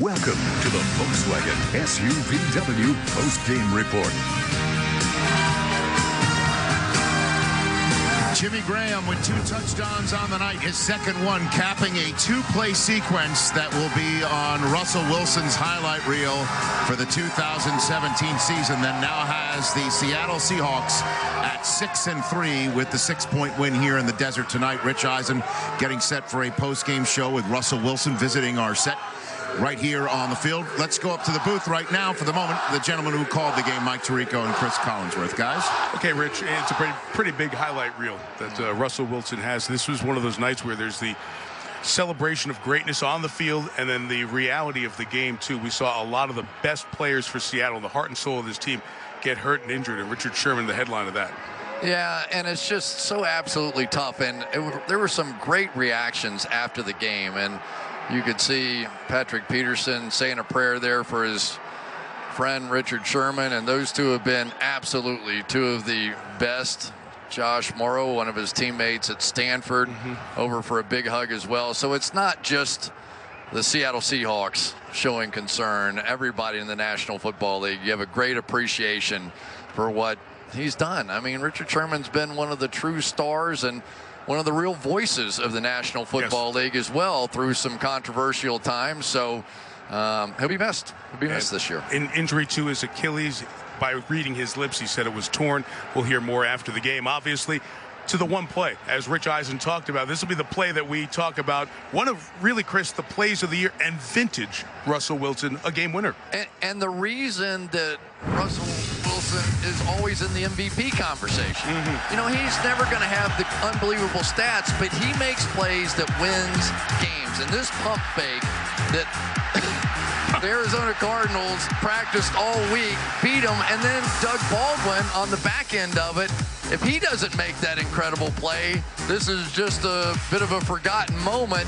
Welcome to the Volkswagen SUVW post-game report. Jimmy Graham with 2 touchdowns on the night, his second one, capping a 2-play sequence that will be on Russell Wilson's highlight reel for the 2017 season, that now has the Seattle Seahawks at 6-3 with the 6-point win here in the desert tonight. Rich Eisen getting set for a post-game show with Russell Wilson visiting our set right here on the field. Let's go up to the booth right now for the moment. The gentleman who called the game, Mike Tirico and Chris Collinsworth. Guys? Okay, Rich, it's a pretty big highlight reel that Russell Wilson has. This was one of those nights where there's the celebration of greatness on the field and then the reality of the game, too. We saw a lot of the best players for Seattle, the heart and soul of this team, get hurt and injured, and Richard Sherman, the headline of that. Yeah, and it's just so absolutely tough. And there were some great reactions after the game, and you could see Patrick Peterson saying a prayer there for his friend Richard Sherman, and those two have been absolutely two of the best. Josh Morrow, one of his teammates at Stanford, over for a big hug as well. So it's not just the Seattle Seahawks showing concern. Everybody in the National Football League, you have a great appreciation for what he's done. I mean, Richard Sherman's been one of the true stars and one of the real voices of the National Football League as well through some controversial times. So he'll be missed. He'll be missed this year. In injury to his Achilles, by reading his lips, he said it was torn. We'll hear more after the game. Obviously, to the one play, as Rich Eisen talked about, this will be the play that we talk about. One of, really, Chris, the plays of the year, and vintage Russell Wilson, a game winner. And the reason that Russell Wilson is always in the MVP conversation. You know, he's never going to have the unbelievable stats, but he makes plays that wins games. And this pump fake that the Arizona Cardinals practiced all week, beat them, and then Doug Baldwin on the back end of it. If he doesn't make that incredible play, this is just a bit of a forgotten moment.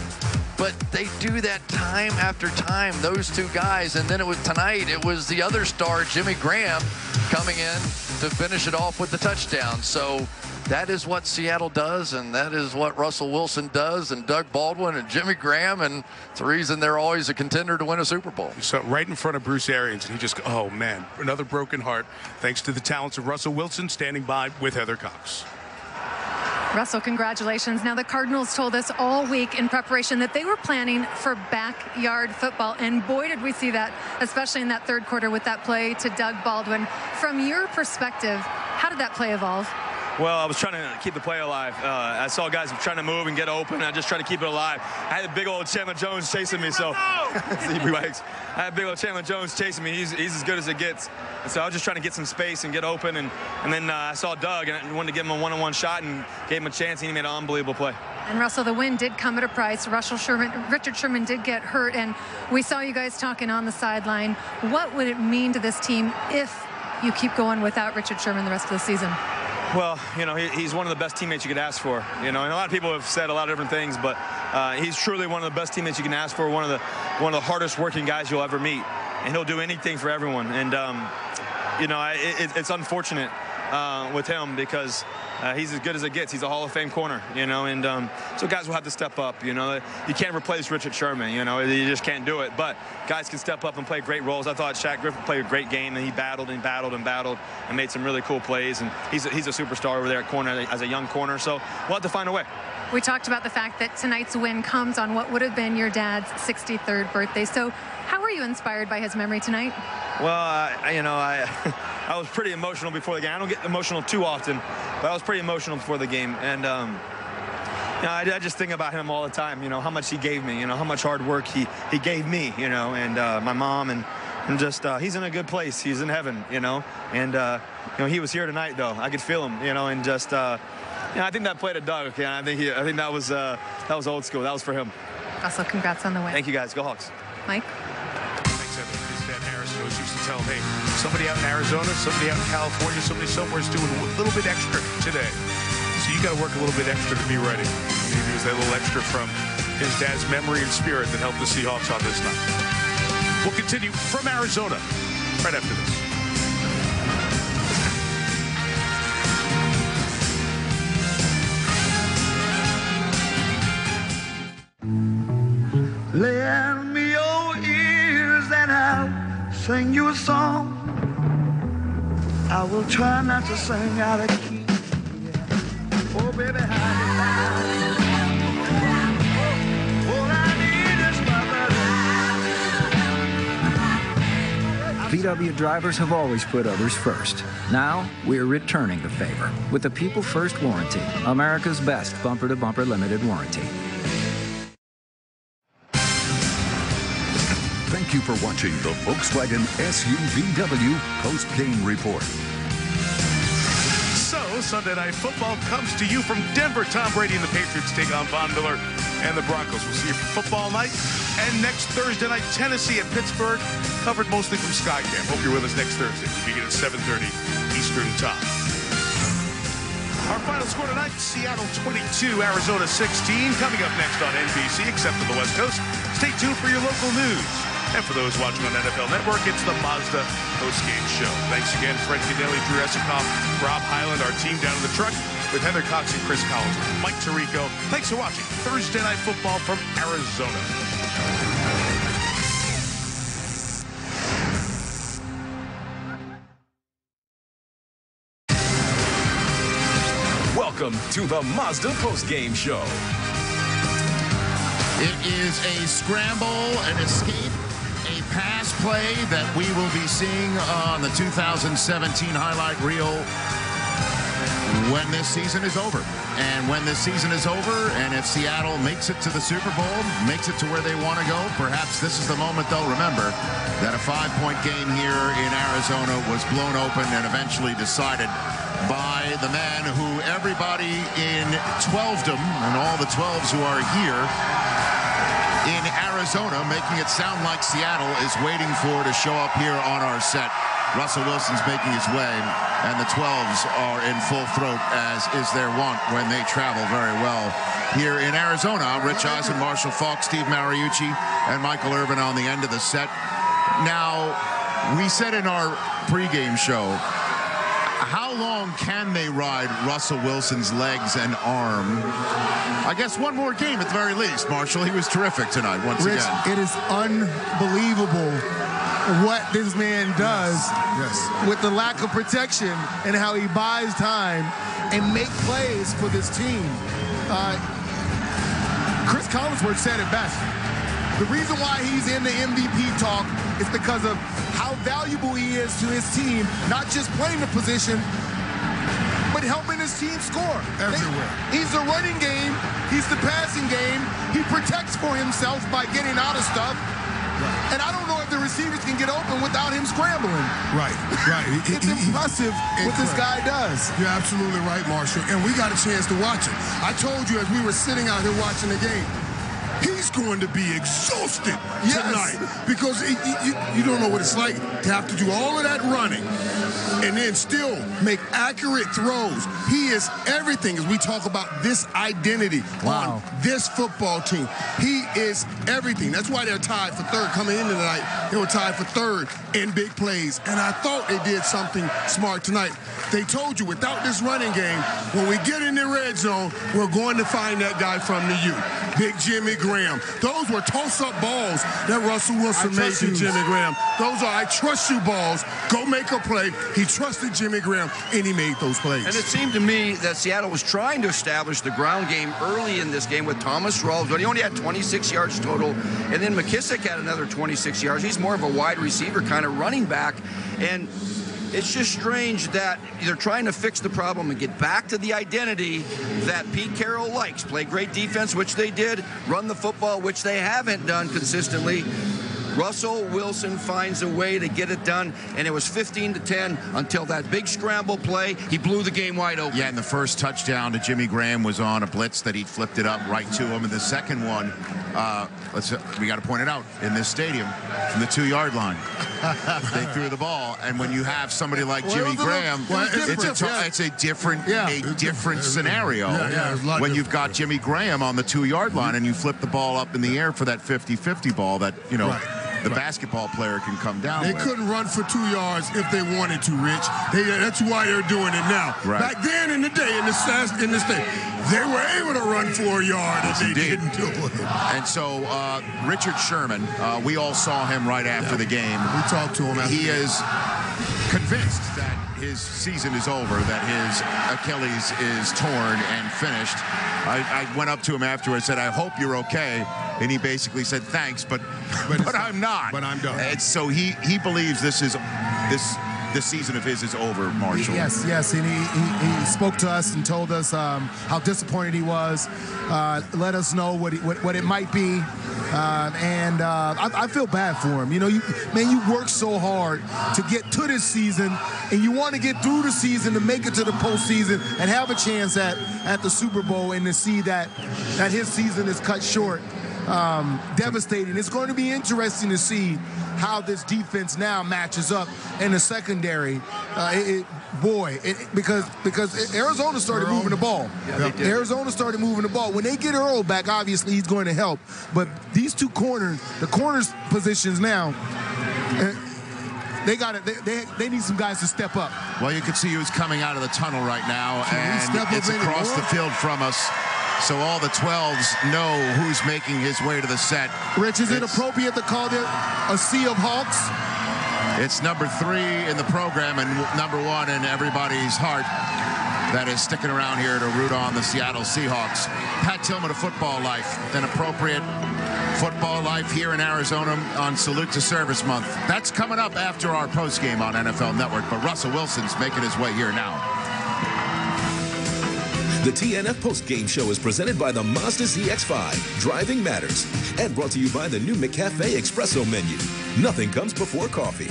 But they do that time after time, those two guys. And then it was tonight, it was the other star, Jimmy Graham, coming in to finish it off with the touchdown. So that is what Seattle does, and that is what Russell Wilson does, and Doug Baldwin and Jimmy Graham, and it's the reason they're always a contender to win a Super Bowl. You saw right in front of Bruce Arians, and he just, oh man, another broken heart. Thanks to the talents of Russell Wilson, standing by with Heather Cox. Russell, congratulations. Now, the Cardinals told us all week in preparation that they were planning for backyard football, and boy, did we see that, especially in that third quarter with that play to Doug Baldwin. From your perspective, how did that play evolve? Well, I was trying to keep the play alive. I saw guys trying to move and get open. I just tried to keep it alive. I had a big old Chandler Jones chasing me, so I had big old Chandler Jones chasing me. He's as good as it gets. And so I was just trying to get some space and get open. And then I saw Doug, and I wanted to give him a one-on-one shot and gave him a chance, and he made an unbelievable play. And Russell, the win did come at a price. Richard Sherman did get hurt, and we saw you guys talking on the sideline. What would it mean to this team if you keep going without Richard Sherman the rest of the season? Well, you know, he's one of the best teammates you could ask for. You know, and a lot of people have said a lot of different things, but he's truly one of the best teammates you can ask for. One of the hardest working guys you'll ever meet, and he'll do anything for everyone. And you know, it's unfortunate with him because he's as good as it gets. He's a Hall of Fame corner, you know, and so guys will have to step up. You know, you can't replace Richard Sherman. You know, you just can't do it. But guys can step up and play great roles. I thought Shaq Griffin played a great game, and he battled and battled and battled and made some really cool plays. And he's a superstar over there at corner as a young corner. So we'll have to find a way. We talked about the fact that tonight's win comes on what would have been your dad's 63rd birthday. So how were you inspired by his memory tonight? Well, you know, I was pretty emotional before the game. I don't get emotional too often, but I was pretty emotional before the game. And, you know, I just think about him all the time, you know, how much he gave me, you know, how much hard work he gave me, you know, and my mom, and just he's in a good place. He's in heaven, you know. And, you know, he was here tonight, though. I could feel him, you know, and just, you know, I think that play to Doug, yeah, I think that was old school. That was for him. Russell, congrats on the win. Thank you, guys. Go Hawks. Mike? Thanks, Heather. His dad, Harris, always used to tell him, hey, somebody out in Arizona, somebody out in California, somebody somewhere is doing a little bit extra today. So you got to work a little bit extra to be ready. Maybe it was that little extra from his dad's memory and spirit that helped the Seahawks on this night. We'll continue from Arizona right after this. Lend me your ear sing you a song. I will try not to sing out of key. Yeah. Oh, baby, how you like? All I need is my buddy. VW drivers have always put others first. Now, we're returning the favor with the People First Warranty, America's best bumper-to-bumper limited warranty. Thank you for watching the Volkswagen SUVW post-game report. So, Sunday Night Football comes to you from Denver. Tom Brady and the Patriots take on Von Miller and the Broncos. We'll see you for football night. And next Thursday night, Tennessee and Pittsburgh, covered mostly from Skycam. Hope you're with us next Thursday. We begin at 7:30 Eastern Time. Our final score tonight, Seattle 22, Arizona 16. Coming up next on NBC, except for the West Coast. Stay tuned for your local news. And for those watching on NFL Network, it's the Mazda postgame show. Thanks again, Fred Cadelli, Drew Esikoff, Rob Hyland, our team down in the truck with Heather Cox and Chris Collins, Mike Tirico. Thanks for watching Thursday Night Football from Arizona. Welcome to the Mazda postgame show. It is a scramble, an escape, a pass play that we will be seeing on the 2017 highlight reel when this season is over. And when this season is over, and if Seattle makes it to the Super Bowl, makes it to where they want to go, perhaps this is the moment they'll remember that a 5-point game here in Arizona was blown open and eventually decided by the man who everybody in 12dom and all the 12s who are here in Arizona, making it sound like Seattle is waiting for to show up here on our set. Russell Wilson's making his way, and the 12s are in full throat, as is their wont when they travel very well here in Arizona. Rich Eisen, Marshall Falk, Steve Mariucci, and Michael Irvin on the end of the set. Now, we said in our pregame show, how long can they ride Russell Wilson's legs and arm? I guess one more game at the very least, Marshall. He was terrific tonight once Rich, again. it is unbelievable what this man does with the lack of protection and how he buys time and make plays for this team. Chris Collinsworth said it best. The reason why he's in the MVP talk is because of how valuable he is to his team, not just playing the position, but helping his team score. Everywhere. He's the running game. He's the passing game. He protects for himself by getting out of stuff. Right. And I don't know if the receivers can get open without him scrambling. Right. It's impressive what this guy does. You're absolutely right, Marshall. And we got a chance to watch it. I told you as we were sitting out here watching the game, he's going to be exhausted tonight because you don't know what it's like to have to do all of that running and then still make accurate throws. He is everything as we talk about this identity on this football team. He is everything. That's why they're tied for third. Coming into tonight, they were tied for third in big plays. And I thought they did something smart tonight. They told you without this running game, when we get in the red zone, we're going to find that guy from the U. Big Jimmy Graham. Those were toss-up balls that Russell Wilson made to Jimmy Graham. Those are I trust you balls. Go make a play. He trusted Jimmy Graham, and he made those plays. And it seemed to me that Seattle was trying to establish the ground game early in this game with Thomas Rawls, but he only had 26 yards total. And then McKissick had another 26 yards. He's more of a wide receiver kind of running back. And it's just strange that they're trying to fix the problem and get back to the identity that Pete Carroll likes. Play great defense, which they did. Run the football, which they haven't done consistently. Russell Wilson finds a way to get it done, and it was 15-10 until that big scramble play. He blew the game wide open. Yeah, and the first touchdown to Jimmy Graham was on a blitz that he flipped it up right to him. And the second one, we got to point it out, in this stadium, from the 2-yard line. They threw the ball, and when you have somebody like Jimmy Graham, it's a different scenario. When you've got Jimmy Graham on the 2-yard line and you flip the ball up in the air for that 50-50 ball that, the basketball player can come down They with. couldn't run for 2 yards if they wanted to, Rich. That's why they're doing it now. Right. Back then in the day, in the state, they were able to run for a yard and they didn't do it. And so Richard Sherman, we all saw him right after the game. We talked to him after He is convinced that his season is over, that his Achilles is torn and finished. I went up to him afterwards and said, I hope you're okay. And he basically said, thanks, but I'm not. But I'm done. And so he believes this season of his is over, Marshall. Yes, and he spoke to us and told us how disappointed he was, let us know what it might be, and I feel bad for him. You know, you work so hard to get to this season, and you want to get through the season to make it to the postseason and have a chance at the Super Bowl, and to see that his season is cut short. Devastating. It's going to be interesting to see how this defense now matches up in the secondary. Because Arizona started moving the ball. Yeah, Arizona started moving the ball. When they get Earl back, obviously he's going to help. But these two corners, the corners positions now, they need some guys to step up. Well, you can see who's coming out of the tunnel right now, and it's anymore? across the field from us. So all the 12s know who's making his way to the set. Rich, is it appropriate to call it a sea of Hawks? It's number 3 in the program and number 1 in everybody's heart that is sticking around here to root on the Seattle Seahawks. Pat Tillman of Football Life, an appropriate football life here in Arizona on Salute to Service Month. That's coming up after our postgame on NFL Network, but Russell Wilson's making his way here now. The TNF postgame show is presented by the Mazda CX-5. Driving matters. And brought to you by the new McCafe Espresso menu. Nothing comes before coffee.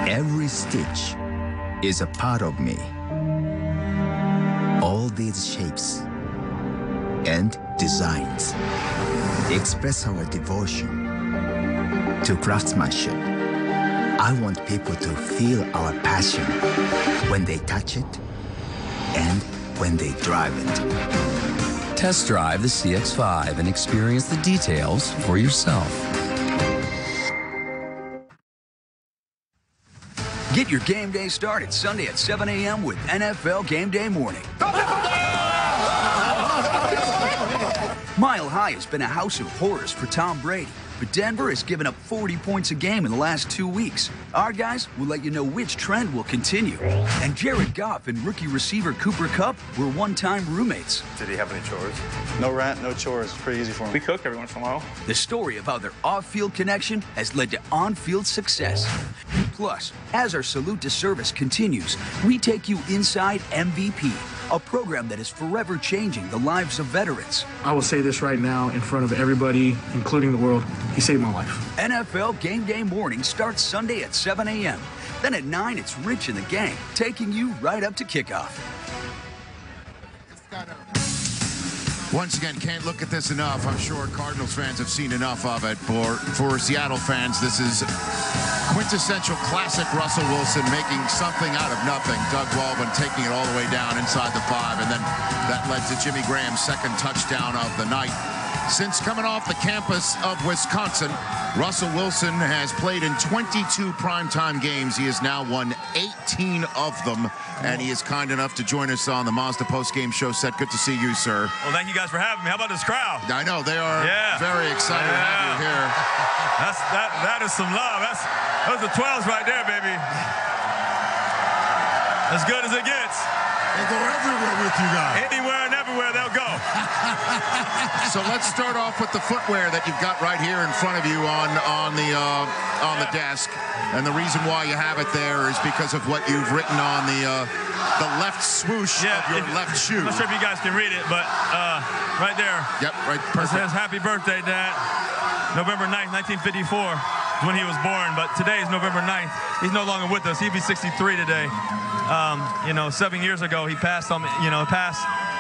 Every stitch is a part of me. All these shapes and designs express our devotion to craftsmanship. I want people to feel our passion when they touch it and when they drive it. Test drive the CX-5 and experience the details for yourself. Get your game day started Sunday at 7 a.m. with NFL Game Day Morning. Mile High has been a house of horrors for Tom Brady, but Denver has given up 40 points a game in the last 2 weeks. Our guys will let you know which trend will continue. And Jared Goff and rookie receiver Cooper Kupp were one-time roommates. Did he have any chores? No rent, no chores. It's pretty easy for him. We cook every once in a while. The story of how their off-field connection has led to on-field success. Plus, as our Salute to Service continues, we take you inside MVP, a program that is forever changing the lives of veterans. I will say this right now in front of everybody, including the world. He saved my life. NFL Game Day Morning starts Sunday at 7 a.m. Then at 9, it's Rich and the Gang, taking you right up to kickoff. Once again, can't look at this enough. I'm sure Cardinals fans have seen enough of it. For Seattle fans, this is quintessential classic Russell Wilson making something out of nothing. Doug Baldwin taking it all the way down inside the 5, and then that led to Jimmy Graham's second touchdown of the night. Since coming off the campus of Wisconsin, Russell Wilson has played in 22 primetime games. He has now won 18 of them, and he is kind enough to join us on the Mazda postgame show set. Good to see you, sir. Well, thank you guys for having me. How about this crowd? I know, they are very excited to have you here. That is some love. Those are 12s right there, baby. As good as it gets. They go everywhere with you guys. Anywhere and everywhere they'll go. So let's start off with the footwear that you've got right here in front of you on the desk. And the reason why you have it there is because of what you've written on the left swoosh of your left shoe. I'm not sure if you guys can read it, but right there. Yep, right, perfect. It says, "Happy birthday, Dad." November 9th, 1954 is when he was born, but today is November 9th. He's no longer with us. He'd be 63 today. 7 years ago he passed on,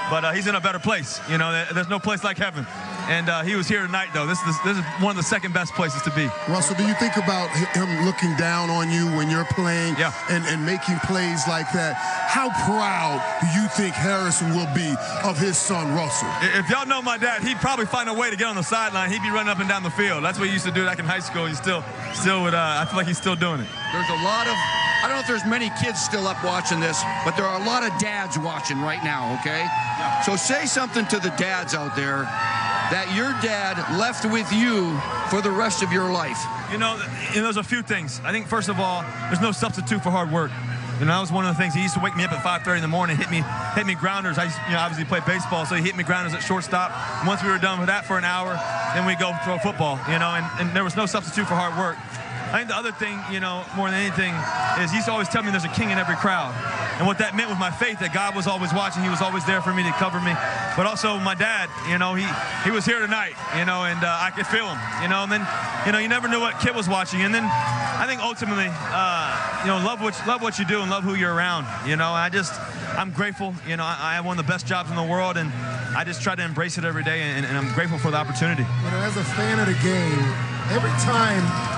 but he's in a better place. There's no place like heaven. And he was here tonight, though. This is one of the second best places to be. Russell, do you think about him looking down on you when you're playing and making plays like that? How proud do you think Harrison will be of his son, Russell? If y'all know my dad, he'd probably find a way to get on the sideline. He'd be running up and down the field. That's what he used to do back in high school. He still would, I feel like he's still doing it. There's a lot of, I don't know if there's many kids still up watching this, but there are a lot of dads watching right now, okay? Yeah. So say something to the dads out there that your dad left with you for the rest of your life. You know, there's a few things. I think, first of all, there's no substitute for hard work. You know, that was one of the things. He used to wake me up at 5:30 in the morning, hit me grounders. I used to, obviously play baseball, so he hit me grounders at shortstop. And once we were done with that for an hour, then we go throw football, and there was no substitute for hard work. I think the other thing, more than anything, is he used to always tell me there's a king in every crowd. And what that meant was my faith, that God was always watching. He was always there for me to cover me. But also my dad, he was here tonight, and I could feel him, and then, you never knew what kid was watching. And then I think ultimately, love what you do and love who you're around. I'm grateful. I have one of the best jobs in the world, and I just try to embrace it every day, and I'm grateful for the opportunity. As a fan of the game,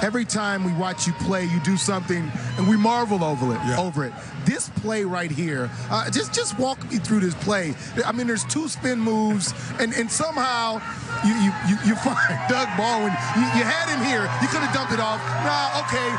every time we watch you play, you do something, and we marvel over it. This play right here, just walk me through this play. I mean, there's two spin moves, and somehow you find Doug Baldwin. You had him here. You could have dumped it off. Nah, okay,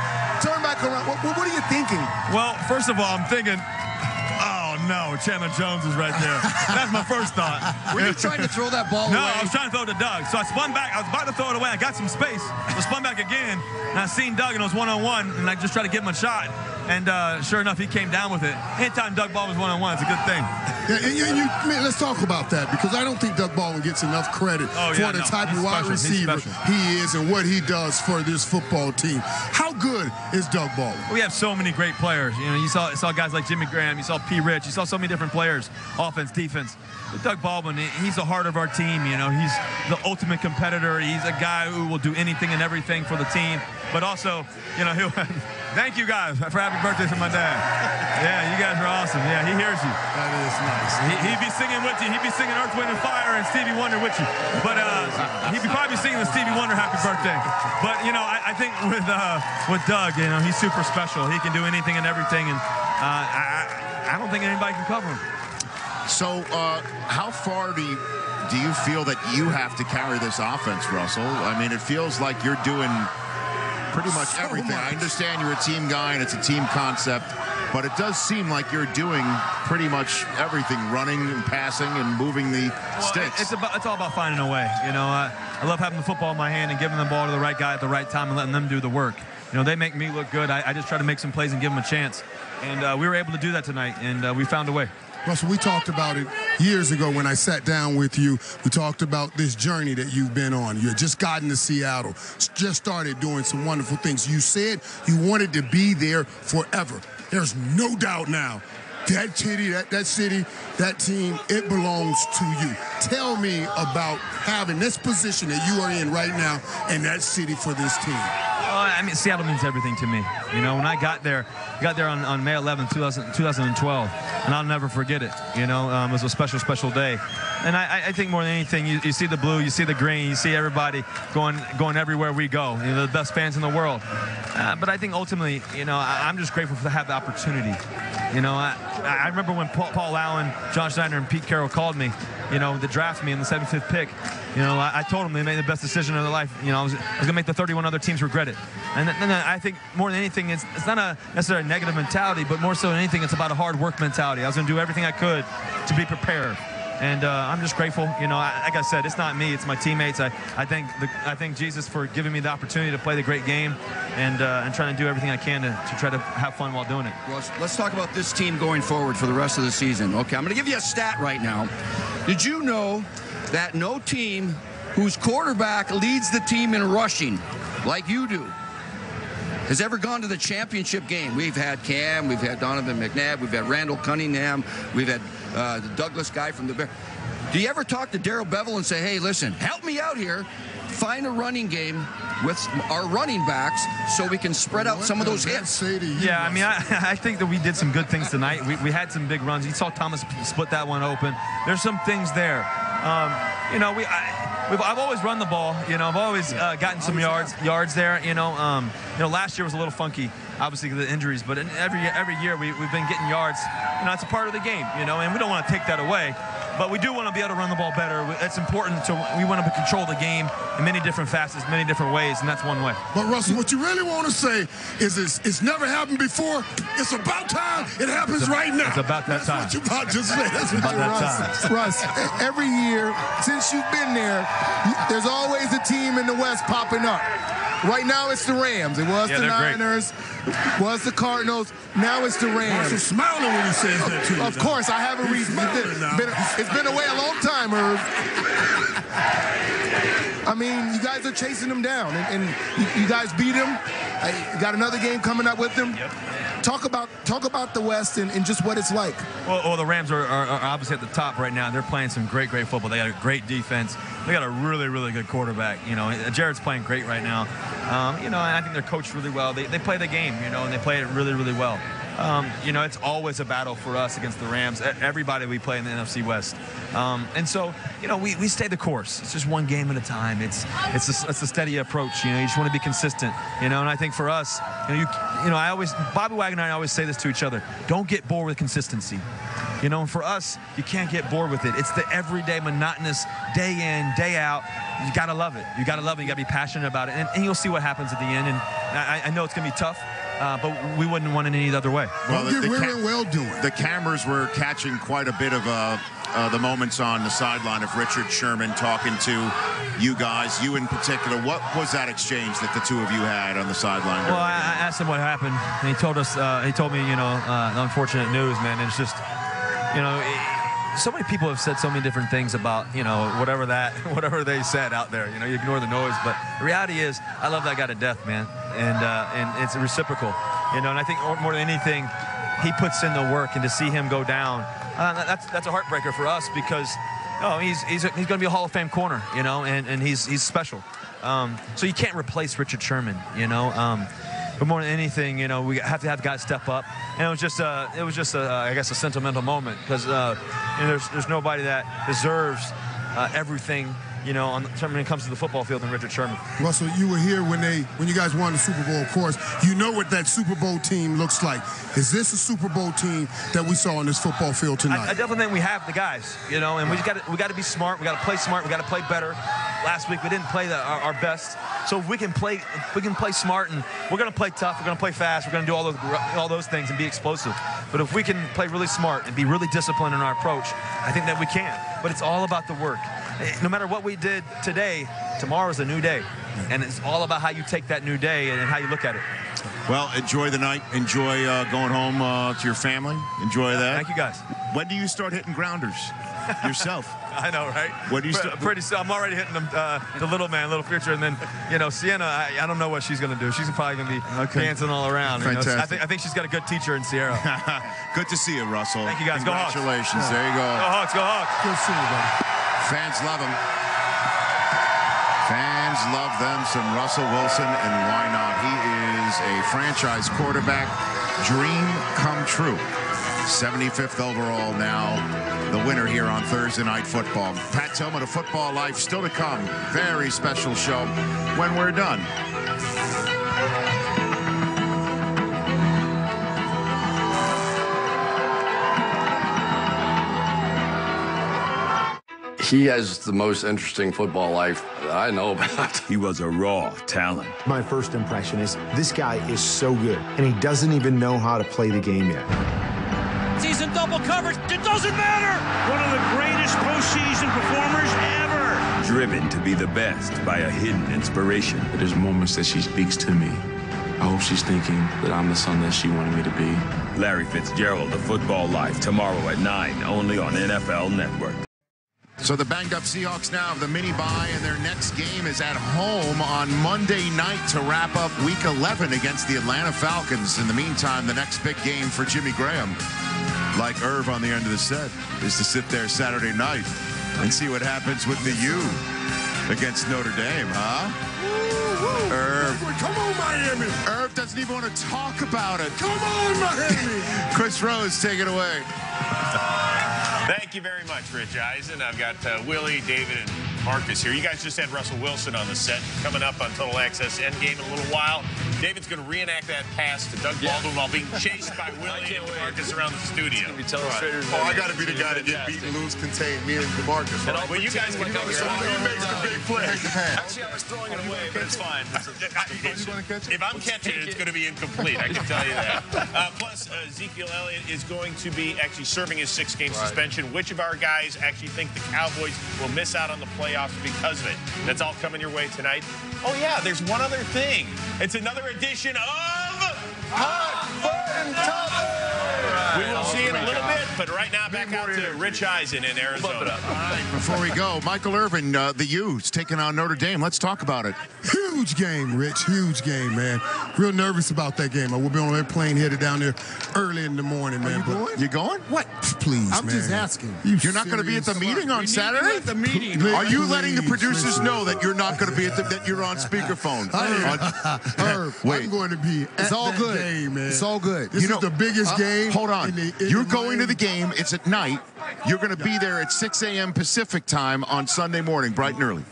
turn back around. What are you thinking? Well, first of all, I'm thinking, oh no, Chandler Jones is right there. That's my first thought. Were you trying to throw that ball away? No, I was trying to throw it to Doug. So I spun back. I was about to throw it away. I got some space. I spun back again, and I seen Doug, and it was one-on-one, and I just tried to give him a shot. And sure enough, he came down with it. Anytime Doug Baldwin was one-on-one, it's a good thing. Man, let's talk about that, because I don't think Doug Baldwin gets enough credit for the type of wide receiver he is and what he does for this football team. How good is Doug Baldwin? We have so many great players. You saw guys like Jimmy Graham. You saw P. Rich. You saw so many different players, offense, defense. But Doug Baldwin, he's the heart of our team. He's the ultimate competitor. He's a guy who will do anything and everything for the team. But also, he'll thank you guys for happy birthday to my dad. Yeah, you guys are awesome. Yeah, he hears you. That is nice. He'd be singing with you. He'd be singing Earth, Wind, and Fire and Stevie Wonder with you. But he'd be probably singing the Stevie Wonder happy birthday. But, I think with Doug, he's super special. He can do anything and everything, and I don't think anybody can cover him. So how far do you feel that you have to carry this offense, Russell? I mean, it feels like you're doing pretty much everything. I understand you're a team guy and it's a team concept, but it does seem like you're doing pretty much everything, running and passing and moving the sticks. It's all about finding a way. I love having the football in my hand and giving the ball to the right guy at the right time and letting them do the work. They make me look good. I just try to make some plays and give them a chance. And we were able to do that tonight, and we found a way. Russell, we talked about it years ago when I sat down with you. We talked about this journey that you've been on. You had just gotten to Seattle, just started doing some wonderful things. You said you wanted to be there forever. There's no doubt now. That city, that team, it belongs to you. Tell me about having this position that you are in right now and that city for this team. Seattle means everything to me. When I got there on May 11, 2012, and I'll never forget it. It was a special, special day. And I think more than anything, you see the blue, you see the green, you see everybody going everywhere we go. The best fans in the world. But I think ultimately, I'm just grateful to have the opportunity. I remember when Paul Allen, John Schneider, and Pete Carroll called me, to draft me in the 75th pick. I told them they made the best decision of their life. I was going to make the 31 other teams regret it. And then I think more than anything, it's not necessarily a negative mentality, but more so than anything, it's about a hard work mentality. I was going to do everything I could to be prepared. And I'm just grateful. Like I said, it's not me, it's my teammates. I thank Jesus for giving me the opportunity to play the great game and trying to do everything I can to try to have fun while doing it. Well, let's talk about this team going forward for the rest of the season. Okay, I'm going to give you a stat right now. Did you know that no team whose quarterback leads the team in rushing, like you do, has ever gone to the championship game? We've had Cam, we've had Donovan McNabb, we've had Randall Cunningham, we've had the Douglas guy from the Bears. Do you ever talk to Darrell Bevel and say, hey, listen, help me out here, find a running game with our running backs so we can spread out some of those hits? Yeah, I think that we did some good things tonight. We had some big runs. You saw Thomas split that one open. There's some things there. I've always run the ball. I've always gotten some yards there. Last year was a little funky, obviously because of the injuries, but every year we've been getting yards. It's a part of the game, and we don't want to take that away. But we do want to be able to run the ball better. It's important we want to control the game in many different facets, many different ways, and that's one way. But Russell, what you really want to say is it's never happened before. It's about time it happens right now. It's about that time. That's what you about to say. That's about that time. Russ, every year since you've been there, there's always a team in the West popping up. Right now it's the Rams. It was the Niners. It was the Cardinals. Now it's the Rams. Russell smiling when he says that to you. Of course, I have a reason. It's been away a long time, Irv. I mean, you guys are chasing them down, and you guys beat them. You got another game coming up with them. Yep. Talk about the West and just what it's like. Well, the Rams are obviously at the top right now. They're playing some great football. They got a great defense. They got a really good quarterback. Jared's playing great right now. And I think they're coached really well. They play the game, and they play it really well. It's always a battle for us against the Rams. Everybody we play in the NFC West. And so, we stay the course. It's just one game at a time. It's a steady approach. You just want to be consistent. And I think for us, Bobby Wagner and I always say this to each other: don't get bored with consistency. And for us, you can't get bored with it. It's the everyday, monotonous, day in, day out. You got to love it. You got to love it. You got to be passionate about it. And you'll see what happens at the end. And I know it's going to be tough. But we wouldn't want it any other way. Well, the cameras were catching quite a bit of the moments on the sideline of Richard Sherman talking to you guys, you in particular. What was that exchange that the two of you had on the sideline? Well, I asked him what happened, and he told me, the unfortunate news, man. And it's just, so many people have said so many different things about, whatever they said out there. You ignore the noise, but the reality is, I love that guy to death, man, and it's reciprocal, and I think more than anything, he puts in the work, and to see him go down, that's a heartbreaker for us because, he's going to be a Hall of Fame corner, and he's special, so you can't replace Richard Sherman, But more than anything, we have to have guys step up, and it was just I guess a sentimental moment because there's nobody that deserves everything, when it comes to the football field than Richard Sherman. Russell, you were here when you guys won the Super Bowl. Of course, you know what that Super Bowl team looks like. Is this a Super Bowl team that we saw on this football field tonight? I definitely think we have the guys, and we got to be smart. We got to play smart. We got to play better. Last week we didn't play our best. So if we can play smart, and we're going to play tough, we're going to play fast, we're going to do all those things and be explosive. But if we can play really smart and be really disciplined in our approach, I think that we can. But it's all about the work. No matter what we did today, tomorrow's a new day. And it's all about how you take that new day and how you look at it. Well, enjoy the night. Enjoy going home to your family. Enjoy that. Thank you, guys. When do you start hitting grounders yourself? I know, right? When do you start? Pretty soon. I'm already hitting them, the little future. And then, Sienna, I don't know what she's going to do. She's probably going to be dancing all around. Fantastic. I think she's got a good teacher in Sierra. Good to see you, Russell. Thank you, guys. Congratulations. Go Hawks. There you go. Go Hawks. Go Hawks. Good to see you, buddy. Fans love him. Fans love them some Russell Wilson, and why not? He is a franchise quarterback. Dream come true. 75th overall now. The winner here on Thursday Night Football. Pat Tillman of Football Life still to come. Very special show when we're done. He has the most interesting football life that I know about. He was a raw talent. My first impression is this guy is so good, and he doesn't even know how to play the game yet. He's in double coverage. It doesn't matter. One of the greatest postseason performers ever. Driven to be the best by a hidden inspiration. There's moments that she speaks to me. I hope she's thinking that I'm the son that she wanted me to be. Larry Fitzgerald of Football Life, tomorrow at 9, only on NFL Network. So the banged-up Seahawks now have the mini-bye, and their next game is at home on Monday night to wrap up Week 11 against the Atlanta Falcons. In the meantime, the next big game for Jimmy Graham, like Irv on the end of the set, is to sit there Saturday night and see what happens with the U against Notre Dame, huh? Irv. Come on, Miami. Irv doesn't even want to talk about it. Come on, Miami. Chris Rose, take it away. Thank you very much, Rich Eisen. I've got Willie, David, and DeMarcus here. You guys just had Russell Wilson on the set. Coming up on Total Access Endgame in a little while, David's going to reenact that pass to Doug Baldwin while being chased by Willie and DeMarcus around the studio. Oh, I got to be the guy to get beaten, lose, contained, me and DeMarcus. Right? Well, you guys can do it. He makes the big play. Actually, I was throwing it away, but it's fine. If I'm catching it, it's going to be incomplete. I can tell you that. Plus, Ezekiel Elliott is going to be actually serving his 6-game suspension. Which of our guys actually think the Cowboys will miss out on the playoffs because of it? That's all coming your way tonight. Oh, yeah, there's one other thing. It's another edition of Hot Button Topic. We will see in a little bit, but right now back out to Rich Eisen in Arizona. All right, before we go, Michael Irvin, the U's taking on Notre Dame. Let's talk about it. Huge game, Rich. Huge game, man. Real nervous about that game. I will be on an airplane headed down there early in the morning, man. You going? What? Please, I'm man. just asking. You're not going to be at the meeting on Saturday? The meeting. Are you letting the producers know that you're not going to be at that you're on speakerphone? Herb, I'm going to be at that game, man. It's all good. This is the biggest game. Hold on. You're going to the game. It's at night. You're going to be there at 6 a.m. Pacific time on Sunday morning, bright and early.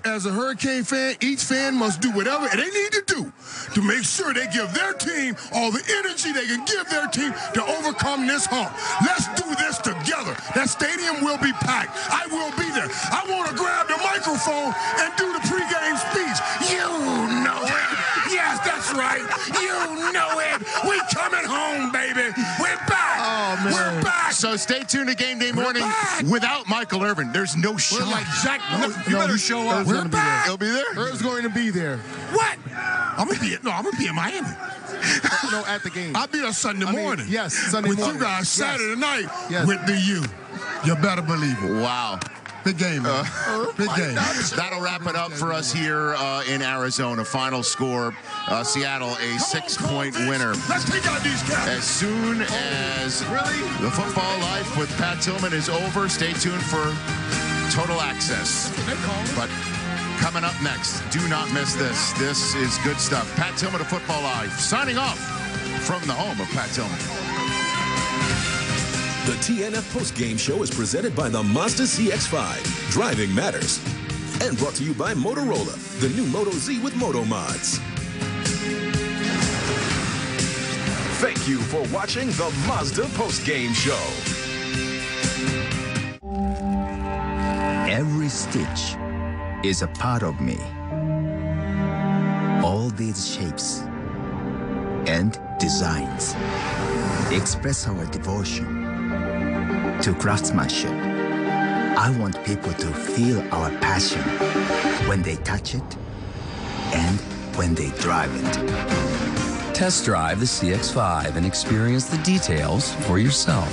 As a Hurricane fan, each fan must do whatever they need to do to make sure they give their team all the energy they can give their team to overcome this hump. Let's do this together. That stadium will be packed. I will be there. I want to grab the microphone and do the pregame speech. You know it. Yes, that's right. You know it. We coming home, baby. We're back. Oh, man. We're back. So stay tuned to Game Day Morning without Michael Irvin. There's no shot. We're like Jack. You better show up. We're back. He'll be there? Herb's going to be there. What? I'm gonna be in Miami. No, at the game. I'll be there Sunday morning. Yes, Sunday with morning. you guys Saturday night Yes. with the U. You better believe it. Wow. Big game, man. Big game. That'll wrap it up for us here in Arizona. Final score, Seattle, a 6-point winner. Let's take out these guys. As soon as the football life with Pat Tillman is over, stay tuned for Total Access. But coming up next, do not miss this. This is good stuff. Pat Tillman of Football Life, signing off from the home of Pat Tillman. The TNF postgame show is presented by the Mazda CX-5. Driving matters. And brought to you by Motorola, the new Moto Z with Moto Mods. Thank you for watching the Mazda postgame show. Every stitch is a part of me. All these shapes and designs express our devotion to craftsmanship. I want people to feel our passion when they touch it and when they drive it. Test drive the CX-5 and experience the details for yourself.